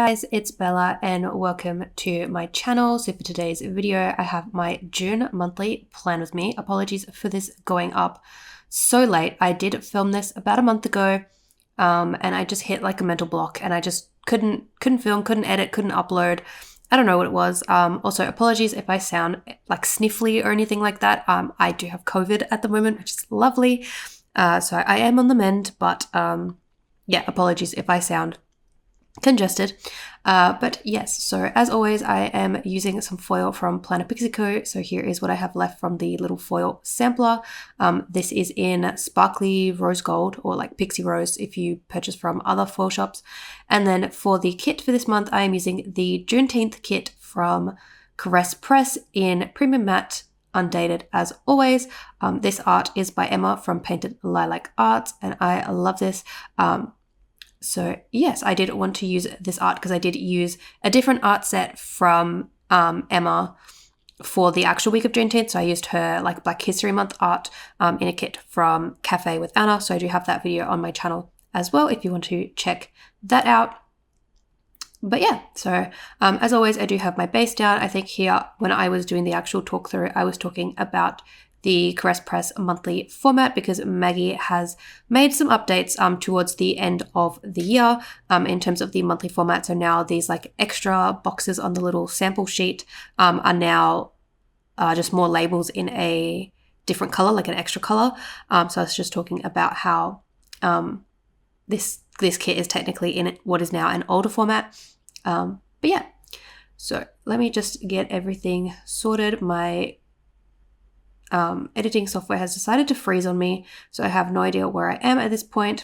guys, it's Bella and welcome to my channel. So for today's video, I have my June monthly plan with me. Apologies for this going up so late. I did film this about a month ago and I just hit like a mental block and I just couldn't film, couldn't edit, couldn't upload. I don't know what it was. Also, apologies if I sound like sniffly or anything like that. I do have COVID at the moment, which is lovely. So I am on the mend, but yeah, apologies if I sound congested. But yes, so as always, I am using some foil from Planner Pixie Co. So here is what I have left from the little foil sampler. This is in sparkly rose gold, or like pixie rose if you purchase from other foil shops. And then for the kit for this month, I am using the Juneteenth kit from Caress Press in Premium Matte, undated as always. This art is by Emma from Painted Lilac Arts, and I love this. So yes, I did want to use this art because I did use a different art set from Emma for the actual week of Juneteenth. So I used her like Black History Month art in a kit from Cafe with Anna. So I do have that video on my channel as well if you want to check that out. But yeah, so as always, I do have my base down. I think here when I was doing the actual talk through, I was talking about the Caress Press monthly format because Maggie has made some updates towards the end of the year in terms of the monthly format. So now these like extra boxes on the little sample sheet are now just more labels in a different color, like an extra color. So I was just talking about how this kit is technically in what is now an older format. But yeah, so let me just get everything sorted. My editing software has decided to freeze on me, so I have no idea where I am at this point.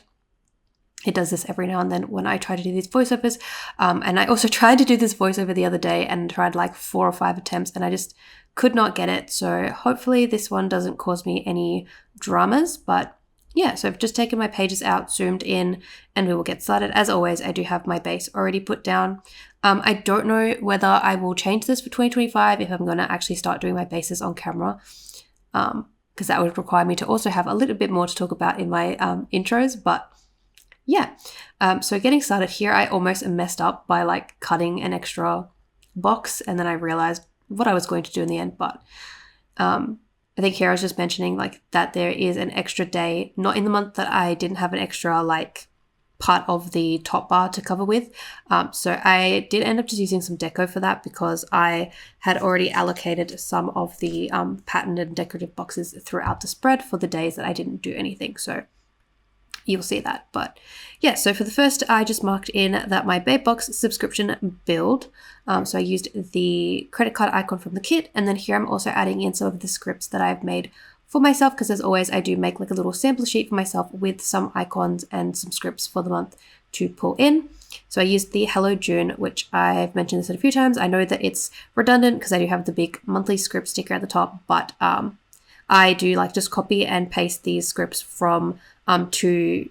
It does this every now and then when I try to do these voiceovers, and I also tried to do this voiceover the other day and tried like 4 or 5 attempts and I just could not get it. So hopefully this one doesn't cause me any dramas, but yeah, so I've just taken my pages out, zoomed in, and we will get started. As always, I do have my base already put down. I don't know whether I will change this for 2025 if I'm going to actually start doing my bases on camera, because that would require me to also have a little bit more to talk about in my intros. But yeah, so getting started here, I almost messed up by like cutting an extra box and then I realized what I was going to do in the end. But I think here I was just mentioning like that there is an extra day, not in the month that I didn't have an extra like part of the top bar to cover with. So I did end up just using some deco for that because I had already allocated some of the patterned and decorative boxes throughout the spread for the days that I didn't do anything. So you'll see that. But yeah, so for the first, I just marked in that my Babe Box subscription build. So I used the credit card icon from the kit. And then here I'm also adding in some of the scripts that I've made for myself, because as always, I do make like a little sample sheet for myself with some icons and some scripts for the month to pull in. So I used the Hello June, which I've mentioned this a few times. I know that it's redundant because I do have the big monthly script sticker at the top, but I do like just copy and paste these scripts from to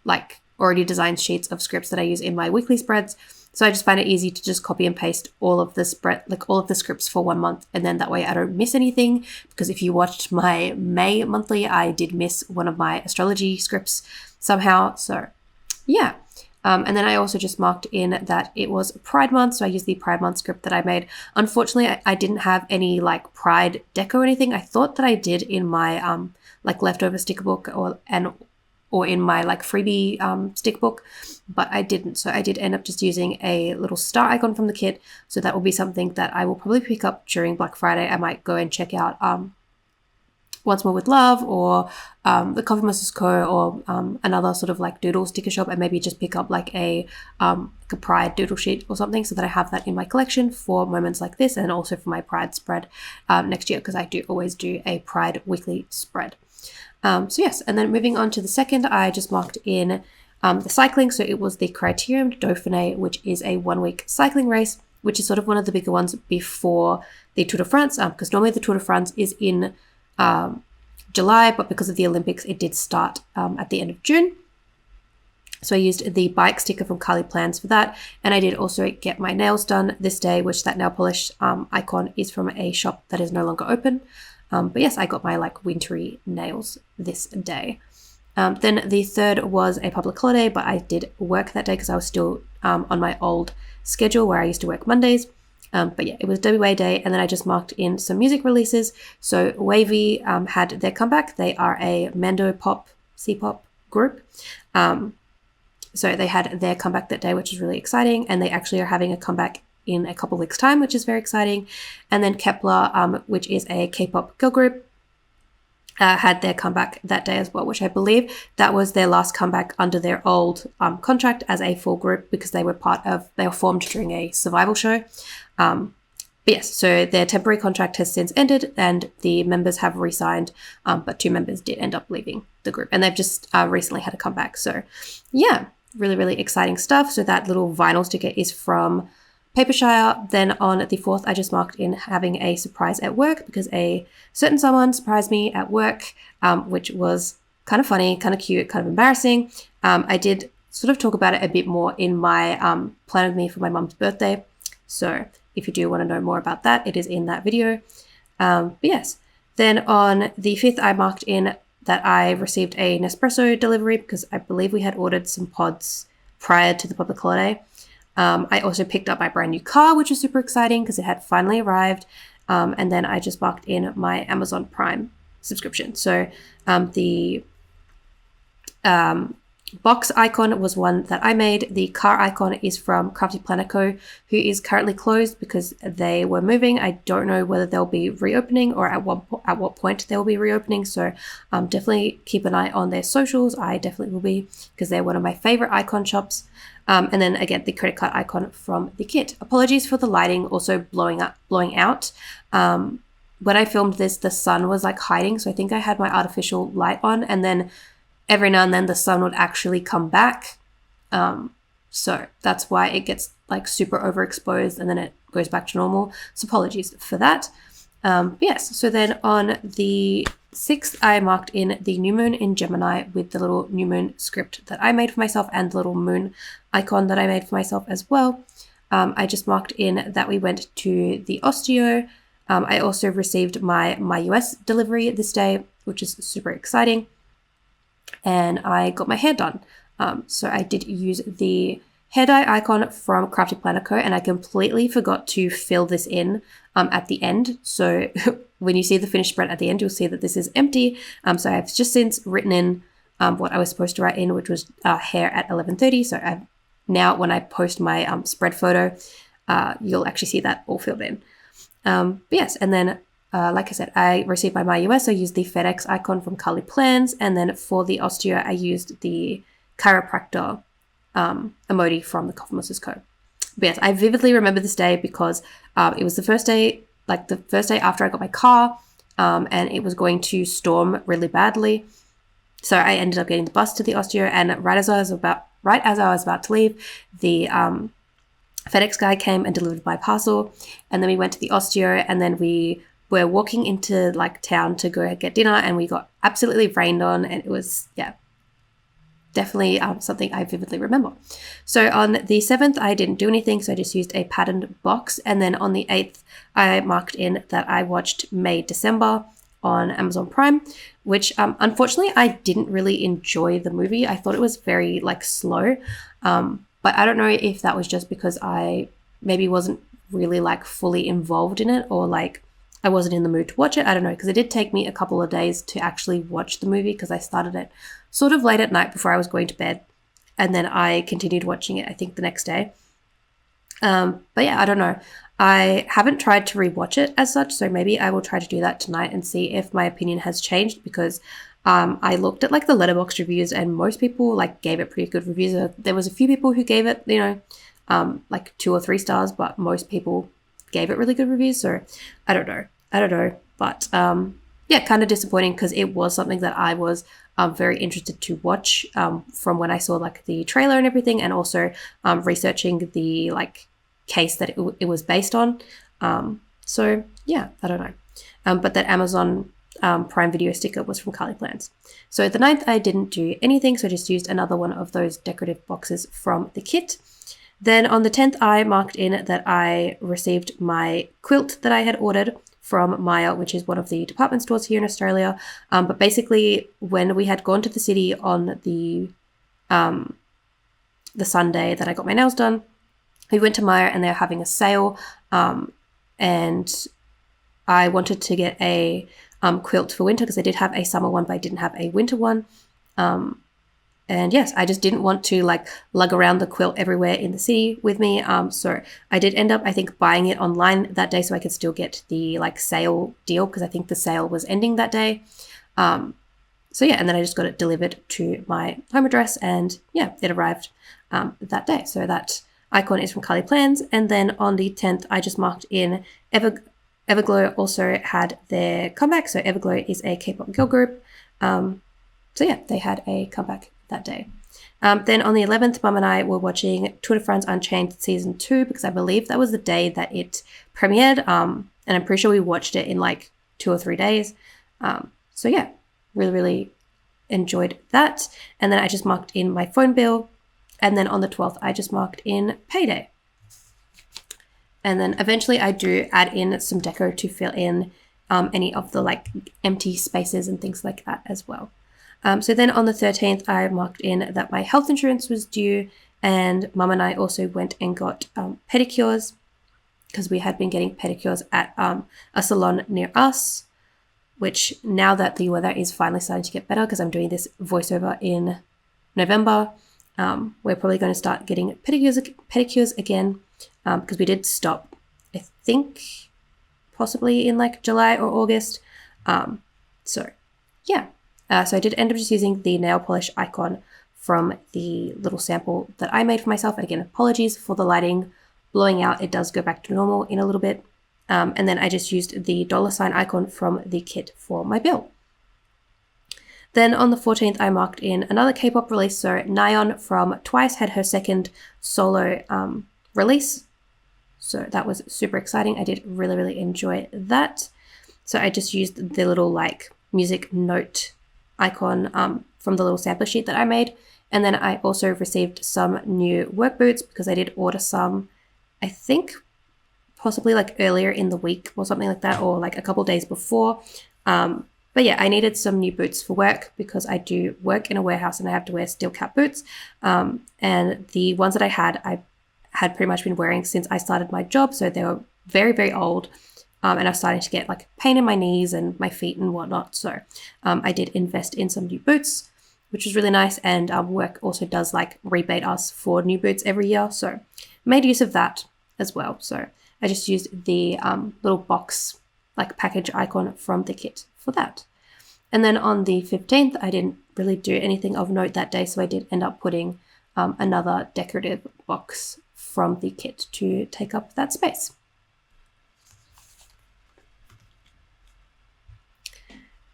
like already designed sheets of scripts that I use in my weekly spreads. So I just find it easy to just copy and paste all of the scripts for 1 month, and then that way I don't miss anything. Because if you watched my May monthly, I did miss one of my astrology scripts somehow. So yeah. And then I also just marked in that it was Pride Month, so I used the Pride Month script that I made. Unfortunately, I didn't have any like Pride deco or anything. I thought that I did in my like leftover sticker book or in my like freebie stick book, but I didn't. So I did end up just using a little star icon from the kit. So that will be something that I will probably pick up during Black Friday. I might go and check out Once More with Love or the Coffee Monsters Co. or another sort of like doodle sticker shop, and maybe just pick up like a Pride doodle sheet or something so that I have that in my collection for moments like this, and also for my Pride spread next year, because I do always do a Pride weekly spread. So yes, and then moving on to the second, I just marked in the cycling. So it was the 𝚑𝚑𝚘𝚗𝚘𝚗𝚑 Dauphiné, which is a 1-week cycling race, which is sort of one of the bigger ones before the Tour de France, because normally the Tour de France is in July, but because of the Olympics, it did start at the end of June. So I used the bike sticker from Carly Plans for that. And I did also get my nails done this day, which that nail polish icon is from a shop that is no longer open. But yes, I got my like wintry nails this day. Then the third was a public holiday, but I did work that day because I was still on my old schedule where I used to work Mondays. But yeah, it was WA Day, and then I just marked in some music releases. So Wavy had their comeback. They are a Mando pop, C-pop group. So they had their comeback that day, which is really exciting, and they actually are having a comeback in a couple weeks' time, which is very exciting. And then 𝚑𝚑𝚘𝚗𝚘, which is a K-pop girl group, had their comeback that day as well, which I believe that was their last comeback under their old contract as a full group, because they were formed during a survival show. But yes, so their temporary contract has since ended and the members have re-signed, but 2 members did end up leaving the group, and they've just recently had a comeback. So yeah, really, really exciting stuff. So that little vinyl sticker is from 𝚑𝚎𝚗𝚑𝚗𝚑. Then on the 4th, I just marked in having a surprise at work, because a certain someone surprised me at work, which was kind of funny, kind of cute, kind of embarrassing. I did sort of talk about it a bit more in my Plan with Me for my mum's birthday. So if you do want to know more about that, it is in that video. But yes, then on the 5th, I marked in that I received a Nespresso delivery, because I believe we had ordered some pods prior to the public holiday. I also picked up my brand new car, which was super exciting because it had finally arrived. And then I just marked in my Amazon Prime subscription. So the box icon was one that I made. The car icon is from Craftea Planner Co, who is currently closed because they were moving. I don't know whether they'll be reopening or at what point they'll be reopening. So definitely keep an eye on their socials. I definitely will be, because they're one of my favorite icon shops. And then again, the credit card icon from the kit. Apologies for the lighting also blowing out. When I filmed this, the sun was like hiding, so I think I had my artificial light on, and then every now and then the sun would actually come back. So that's why it gets like super overexposed and then it goes back to normal. So apologies for that. Yes, so then on the 6th, I marked in the new moon in Gemini with the little new moon script that I made for myself and the little moon icon that I made for myself as well. I just marked in that we went to the osteo. I also received my US delivery this day, which is super exciting. And I got my hair done. So I did use the hair dye icon from Craftea Planner Co, and I completely forgot to fill this in at the end. So when you see the finished spread at the end, you'll see that this is empty. So I've just since written in what I was supposed to write in, which was hair at 11:30. So I've, now when I post my spread photo, you'll actually see that all filled in. But yes, and then like I said, I received my US. I used the FedEx icon from Carly Plans, and then for the osteo, I used the chiropractor emoji from the 𝚑𝚑𝚘𝚗𝚙 Co. But yes, I vividly remember this day because it was the first day after I got my car, and it was going to storm really badly. So I ended up getting the bus to the osteo, and right as I was about to leave, the FedEx guy came and delivered my parcel, and then we went to the osteo, and then we were walking into like town to go get dinner, and we got absolutely rained on, and it was, yeah, definitely something I vividly remember. So on the 7th, I didn't do anything, so I just used a patterned box. And then on the 8th, I marked in that I watched May December on Amazon Prime, which unfortunately I didn't really enjoy the movie. I thought it was very like slow, but I don't know if that was just because I maybe wasn't really like fully involved in it, or like I wasn't in the mood to watch it. I don't know, because it did take me a couple of days to actually watch the movie, because I started it sort of late at night before I was going to bed, and then I continued watching it I think the next day. But yeah, I don't know. I haven't tried to rewatch it as such, so maybe I will try to do that tonight and see if my opinion has changed, because I looked at like the Letterboxd reviews, and most people like gave it pretty good reviews. There was a few people who gave it, you know, like 2 or 3 stars, but most people gave it really good reviews. So I don't know, but yeah, kind of disappointing, because it was something that I was very interested to watch from when I saw like the trailer and everything, and also researching the like case that it was based on. So yeah, I don't know, but that Amazon Prime Video sticker was from Carly Plans. So the 9th, I didn't do anything, so I just used another one of those decorative boxes from the kit. Then on the 10th, I marked in that I received my quilt that I had ordered from Maya, which is one of the department stores here in Australia. But basically, when we had gone to the city on the the Sunday that I got my nails done, we went to Maya and they're having a sale, and I wanted to get a quilt for winter because I did have a summer one, but I didn't have a winter one. And yes, I just didn't want to like lug around the quilt everywhere in the city with me. So I did end up, I think, buying it online that day so I could still get the like sale deal because I think the sale was ending that day. So yeah, and then I just got it delivered to my home address, and yeah, it arrived that day. So that icon is from Carly Plans. And then on the 10th, I just marked in Everglow also had their comeback. So Everglow is a K-pop girl group. So yeah, they had a comeback that day. Then on the 11th, Mum and I were watching Tour de France Unchained Season 2 because I believe that was the day that it premiered. And I'm pretty sure we watched it in like 2 or 3 days. So yeah, really enjoyed that. And then I just marked in my phone bill. And then on the 12th, I just marked in payday. And then eventually I do add in some deco to fill in any of the like empty spaces and things like that as well. So then on the 13th, I marked in that my health insurance was due, and Mum and I also went and got pedicures because we had been getting pedicures at a salon near us, which now that the weather is finally starting to get better because I'm doing this voiceover in November, we're probably going to start getting pedicures again because we did stop, I think, possibly in like July or August. So yeah. So I did end up just using the nail polish icon from the little sample that I made for myself. And again, apologies for the lighting blowing out. It does go back to normal in a little bit. And then I just used the $ icon from the kit for my bill. Then on the 14th, I marked in another K-pop release. So Nayeon from Twice had her second solo release. So that was super exciting. I did really enjoy that. So I just used the little like music note icon from the little sampler sheet that I made. And then I also received some new work boots because I did order some, I think possibly like earlier in the week or something like that, or like a couple days before. But yeah, I needed some new boots for work because I do work in a warehouse and I have to wear steel cap boots. And the ones that I had pretty much been wearing since I started my job. So they were very old. And I was starting to get like pain in my knees and my feet and whatnot. So I did invest in some new boots, which was really nice. And work also does like rebate us for new boots every year. So made use of that as well. So I just used the little box like package icon from the kit for that. And then on the 15th, I didn't really do anything of note that day. So I did end up putting another decorative box from the kit to take up that space.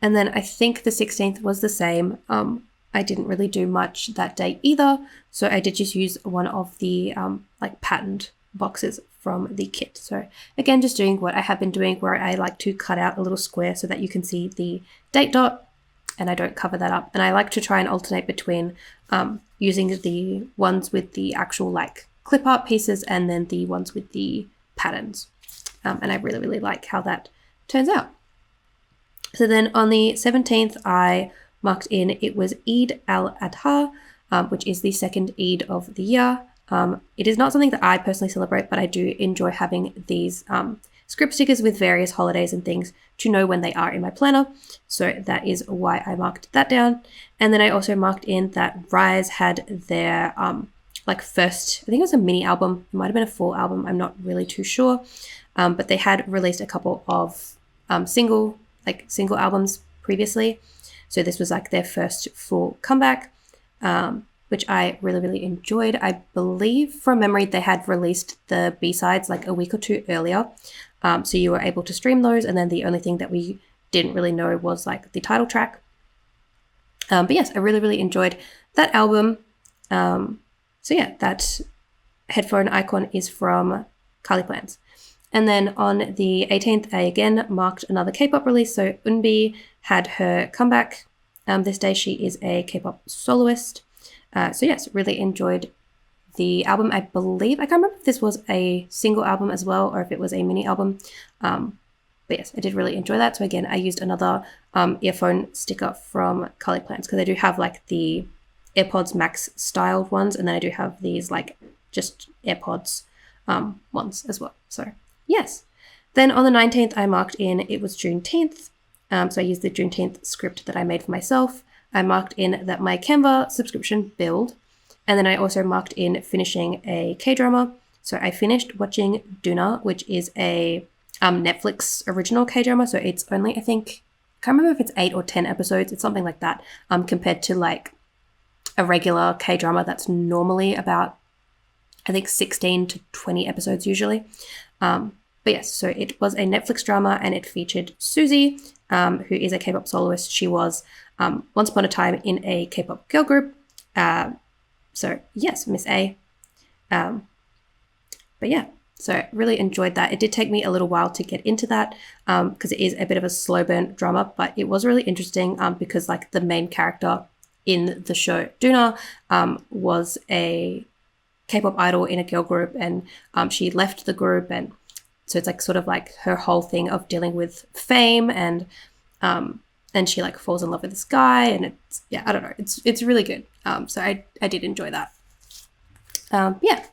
And then I think the 16th was the same. I didn't really do much that day either. So I did just use one of the like patterned boxes from the kit. So again, just doing what I have been doing where I like to cut out a little square so that you can see the date dot and I don't cover that up. And I like to try and alternate between using the ones with the actual like clip art pieces and then the ones with the patterns. And I really like how that turns out. So then on the 17th, I marked in, it was Eid al-Adha, which is the second Eid of the year. It is not something that I personally celebrate, but I do enjoy having these script stickers with various holidays and things to know when they are in my planner. So that is why I marked that down. And then I also marked in that Rise had their like first, I think it was a mini album. It might have been a full album. I'm not really too sure. But they had released a couple of single albums previously. So this was like their first full comeback, which I really enjoyed. I believe from memory they had released the B-sides like a week or two earlier. So you were able to stream those, and then the only thing that we didn't really know was like the title track. But yes, I really enjoyed that album. So yeah, that headphone icon is from Carly Plans. And then on the 18th, I again marked another K-pop release. So Eunbi had her comeback. This day she is a K-pop soloist. So yes, really enjoyed the album. I believe, I can't remember if this was a single album as well or if it was a mini album. But yes, I did really enjoy that. So again, I used another earphone sticker from Carly Plans because I do have like the AirPods Max styled ones, and then I do have these like just AirPods ones as well. So yes. Then on the 19th, I marked in it was Juneteenth. So I used the Juneteenth script that I made for myself. I marked in that my Canva subscription billed. And then I also marked in finishing a K-drama. So I finished watching 𝚑𝚘𝚘𝚗𝚘, which is a Netflix original K-drama. So it's only, I can't remember if it's 8 or 10 episodes. It's something like that, compared to like a regular K-drama that's normally about, I think, 16 to 20 episodes usually. But yes, so it was a Netflix drama, and it featured Suzy, who is a K-pop soloist. She was once upon a time in a K-pop girl group. So yes, Miss A. But yeah, so I really enjoyed that. It did take me a little while to get into that because it is a bit of a slow burn drama, but it was really interesting because like the main character in the show, 𝚑𝚘𝚘 was a K-pop idol in a girl group, and she left the group, and so it's like sort of like her whole thing of dealing with fame, and she like falls in love with this guy, and it's, yeah, I don't know, it's really good. So I did enjoy that. Yeah.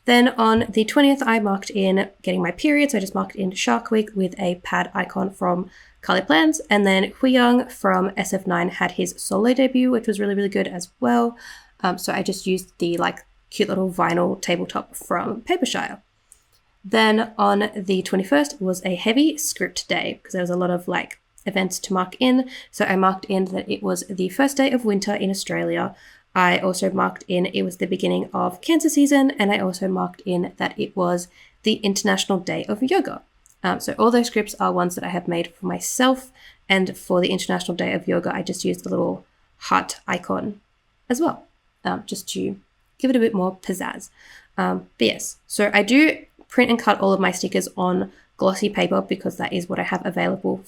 Then on the 20th, I marked in getting my period. So I just marked in Shark Week with a pad icon from Carly Plans. And then Hui from SF9 had his solo debut, which was really, really good as well. So I just used the like cute little vinyl tabletop from Papershire. Then on the 21st was a heavy script day because there was a lot of like events to mark in. So I marked in that it was the first day of winter in Australia. I also marked in it was the beginning of cancer season, and I also marked in that it was the International Day of Yoga. So all those scripts are ones that I have made for myself, and for the International Day of Yoga, I just used the little heart icon as well, just to give it a bit more pizzazz. But yes, so I do print and cut all of my stickers on glossy paper because that is what I have available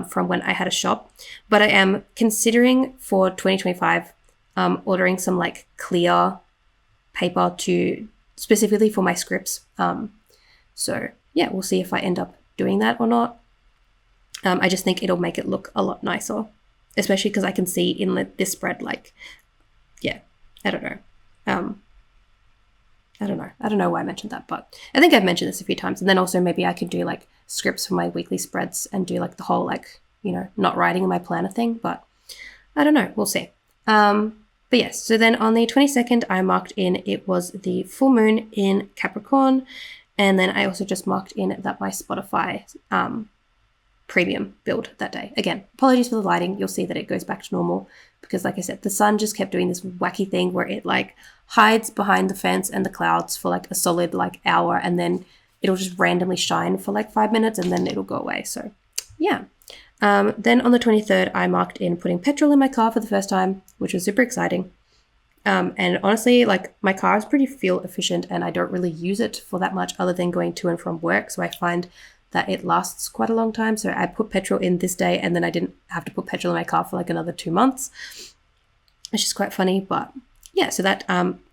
from when I had a shop. But I am considering for 2025 ordering some like clear paper to specifically for my scripts. So yeah, we'll see if I end up doing that or not. I just think it'll make it look a lot nicer, especially because I can see in this spread, like, yeah, I don't know. I don't know why I mentioned that, but I think I've mentioned this a few times. And then also maybe I could do like scripts for my weekly spreads and do like the whole like, you know, not writing in my planner thing, but I don't know. We'll see. But yes, so then on the 22nd, I marked in it was the full moon in Capricorn. And then I also just marked in that my Spotify premium billed that day. Again, apologies for the lighting. You'll see that it goes back to normal because, like I said, the sun just kept doing this wacky thing where it like hides behind the fence and the clouds for like a solid like hour, and then it'll just randomly shine for like 5 minutes and then it'll go away. So yeah. Then on the 23rd, I marked in putting petrol in my car for the first time, which was super exciting. And honestly, like my car is pretty fuel efficient and I don't really use it for that much other than going to and from work. So I find that it lasts quite a long time. So I put petrol in this day and then I didn't have to put petrol in my car for like another 2 months, which is quite funny. But yeah, so that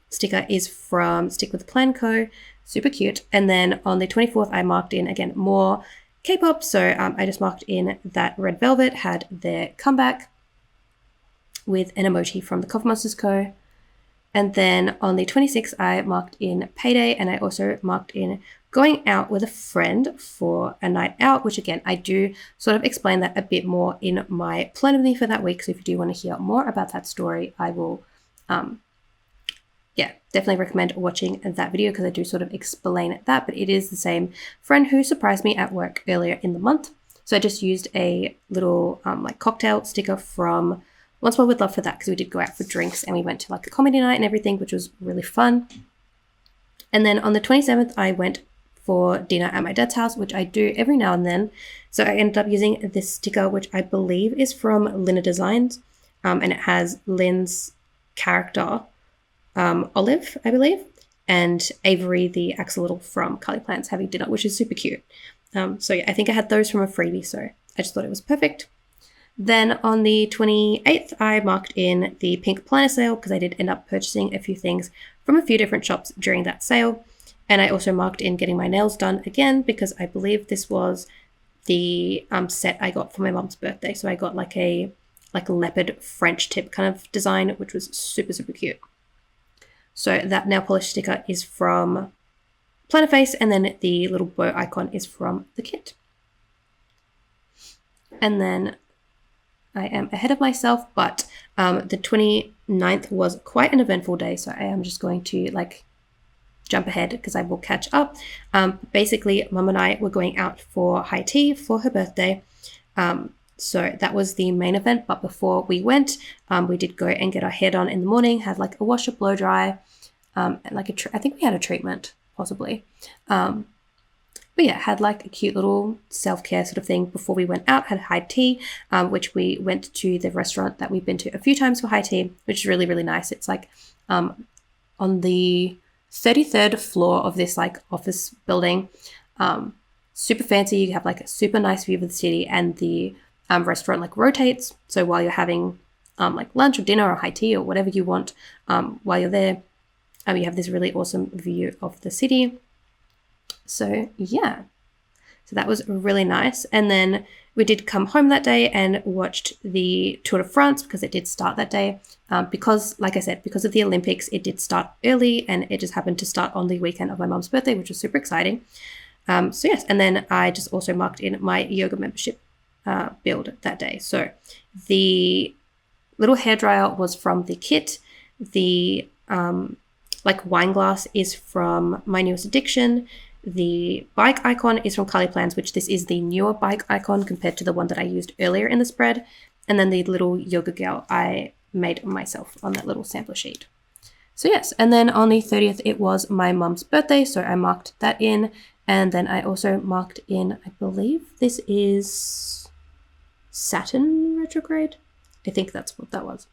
sticker is from Stick with Planner Co. Super cute. And then on the 24th, I marked in again more K-pop. So I just marked in that Red Velvet had their comeback with an emoji from the Coffee Monsters Co. And then on the 26th, I marked in Payday, and I also marked in going out with a friend for a night out, which again, I do sort of explain that a bit more in my planner with me for that week. So if you do want to hear more about that story, I will, definitely recommend watching that video because I do sort of explain that, but it is the same friend who surprised me at work earlier in the month. So I just used a little like cocktail sticker from Once More With Love for that because we did go out for drinks and we went to like a comedy night and everything, which was really fun. And then on the 27th, I went for dinner at my dad's house, which I do every now and then. So I ended up using this sticker, which I believe is from Lina Designs, and it has Lynn's character, Olive, I believe, and Avery, the axolotl from Carly Plans, having dinner, which is super cute. So yeah, I think I had those from a freebie, so I just thought it was perfect. Then on the 28th, I marked in the pink planner sale because I did end up purchasing a few things from a few different shops during that sale. And I also marked in getting my nails done again because I believe this was the set I got for my mom's birthday. So I got like a like leopard French tip kind of design, which was super, super cute. So that nail polish sticker is from Planner Face, and then the little bow icon is from the kit. And then I am ahead of myself, but the 29th was quite an eventful day, so I am just going to like jump ahead because I will catch up. Basically, Mum and I were going out for high tea for her birthday. So that was the main event, but before we went, we did go and get our hair done in the morning, had like a wash, a blow dry, and like I think we had a treatment, possibly. But yeah, had like a cute little self-care sort of thing before we went out, had high tea, which we went to the restaurant that we've been to a few times for high tea, which is really, really nice. It's like on the 33rd floor of this like office building, super fancy. You have like a super nice view of the city, and the restaurant like rotates. So while you're having like lunch or dinner or high tea or whatever you want, while you're there, you have this really awesome view of the city. So yeah, so that was really nice. And then we did come home that day and watched the Tour de France because it did start that day. Because, like I said, because of the Olympics, it did start early, and it just happened to start on the weekend of my mom's birthday, which was super exciting. So yes, and then I just also marked in my yoga membership build that day. So the little hairdryer was from the kit. The like wine glass is from My Newest Addiction. The bike icon is from Carly Plans, which this is the newer bike icon compared to the one that I used earlier in the spread. And then the little yoga girl I made myself on that little sampler sheet. So yes, and then on the 30th, it was my mum's birthday, so I marked that in. And then I also marked in, I believe this is Saturn retrograde. I think that's what that was.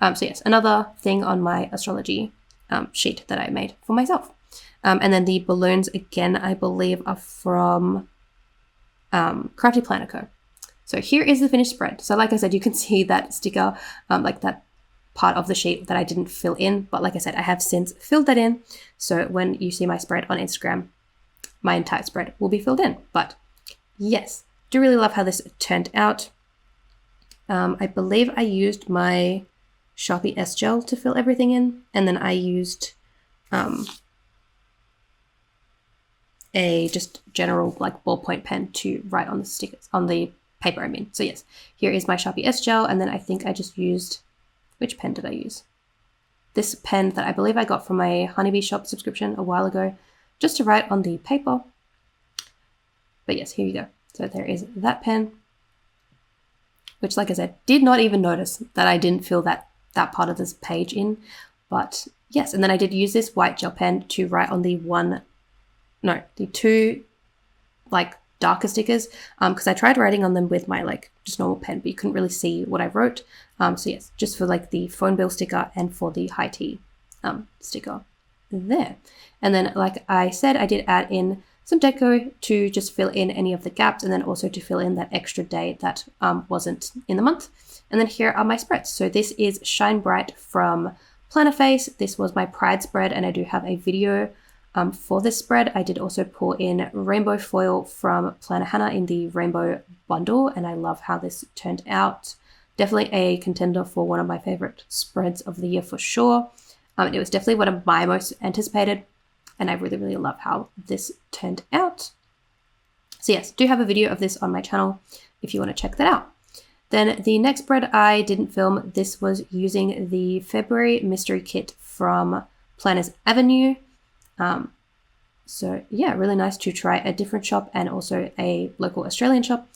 So yes, another thing on my astrology sheet that I made for myself. And then the balloons, again, I believe are from Craftea Planner Co. So here is the finished spread. So like I said, you can see that sticker, like that part of the sheet that I didn't fill in. But like I said, I have since filled that in. So when you see my spread on Instagram, my entire spread will be filled in. But yes, do really love how this turned out. I believe I used my Sharpie S gel to fill everything in. And then I used a just general like ballpoint pen to write on the stickers, on the paper I mean. So yes, here is my Sharpie S gel, and then I think I just used, which pen did I use? This pen that I believe I got from my Honeybee Shop subscription a while ago, just to write on the paper. But yes, here you go. So there is that pen, which like I said, did not even notice that I didn't fill that part of this page in. But yes, and then I did use this white gel pen to write on the two like darker stickers, because I tried writing on them with my like just normal pen, but you couldn't really see what I wrote. So yes, just for like the phone bill sticker and for the high tea sticker there. And then like I said, I did add in some deco to just fill in any of the gaps, and then also to fill in that extra day that wasn't in the month. And then here are my spreads. So this is Shine Bright from Planner Face. This was my Pride spread, and I do have a video for this spread. I did also pour in rainbow foil from Planner Hannah in the rainbow bundle, and I love how this turned out. Definitely a contender for one of my favorite spreads of the year for sure. It was definitely one of my most anticipated, and I really, really love how this turned out. So yes, do have a video of this on my channel if you want to check that out. Then the next spread I didn't film. This was using the February mystery kit from Planners Avenue. So yeah, really nice to try a different shop and also a local Australian shop.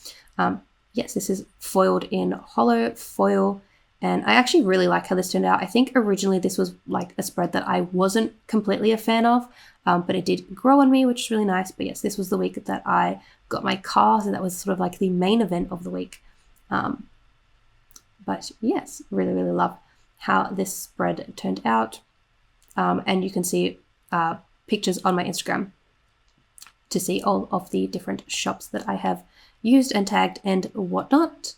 Yes, this is foiled in hollow foil, and I actually really like how this turned out. I think originally this was like a spread that I wasn't completely a fan of, but it did grow on me, which is really nice. But yes, this was the week that I got my car, so that was sort of like the main event of the week. But yes, really, really love how this spread turned out. And you can see pictures on my Instagram to see all of the different shops that I have used and tagged and whatnot.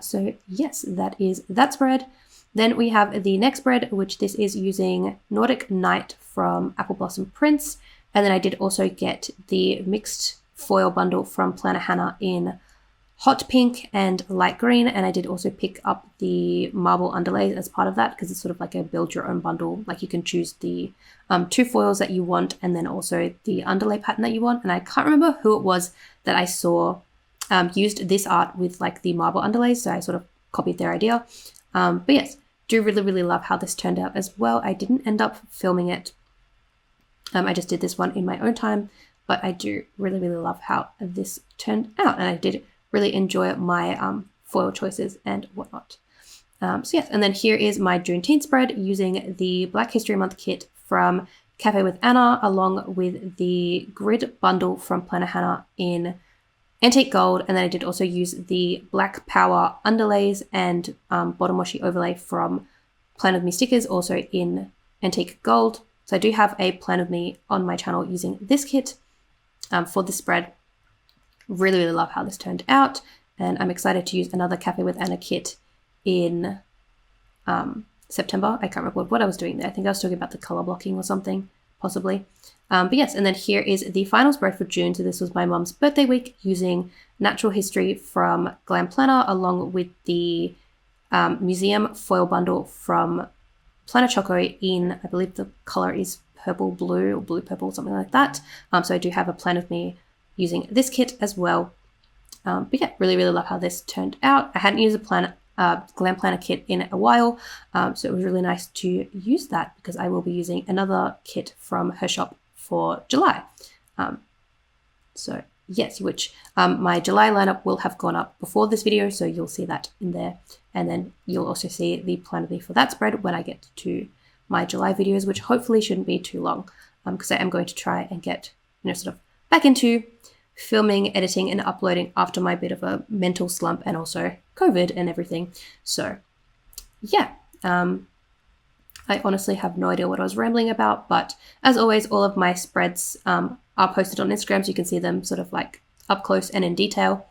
So yes, that is that spread. Then we have the next spread, which this is using Nordic Night from Apple Blossom Prints. And then I did also get the mixed foil bundle from Planner Hannah in hot pink and light green, and I did also pick up the marble underlays as part of that because it's sort of like a build your own bundle. Like you can choose the 2 foils that you want and then also the underlay pattern that you want. And I can't remember who it was that I saw used this art with like the marble underlays, so I sort of copied their idea. But yes, do really love how this turned out as well. I didn't end up filming it. I just did this one in my own time, but I do really love how this turned out, and I did really enjoy my foil choices and whatnot. So yes, and then here is my Juneteenth spread using the Black History Month kit from Cafe with Anna, along with the grid bundle from Planner Hannah in antique gold, and then I did also use the Black Power underlays and bottom washi overlay from Plan With Me stickers, also in antique gold. So I do have a Plan With Me on my channel using this kit for this spread. Really love how this turned out, and I'm excited to use another Cafe with Anna kit in September. I can't remember what I was doing there. I think I was talking about the color blocking or something, possibly. But yes, and then here is the final spread for June. So this was my mum's birthday week using Natural History from Glam Planner, along with the museum foil bundle from Planner Choco in, I believe the color is purple blue or blue purple, something like that. So I do have a Plan With Me using this kit as well. But yeah, really love how this turned out. I hadn't used a Glam Planner kit in a while, so it was really nice to use that because I will be using another kit from her shop for July. So yes, which my July lineup will have gone up before this video, so you'll see that in there, and then you'll also see the Plan With Me for that spread when I get to my July videos, which hopefully shouldn't be too long, because I am going to try and get sort of back into filming, editing, and uploading after my bit of a mental slump and also COVID and everything. So yeah, I honestly have no idea what I was rambling about, but as always, all of my spreads are posted on Instagram, so you can see them sort of like up close and in detail,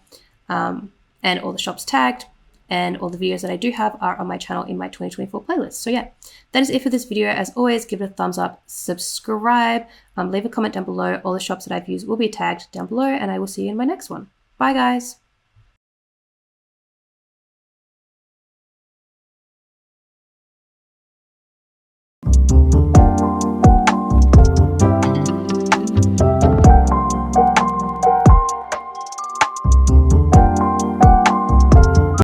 and all the shops tagged, and all the videos that I do have are on my channel in my 2024 playlist. So yeah, that is it for this video. As always, give it a thumbs up, subscribe, leave a comment down below. All the shops that I've used will be tagged down below, and I will see you in my next one. Bye guys.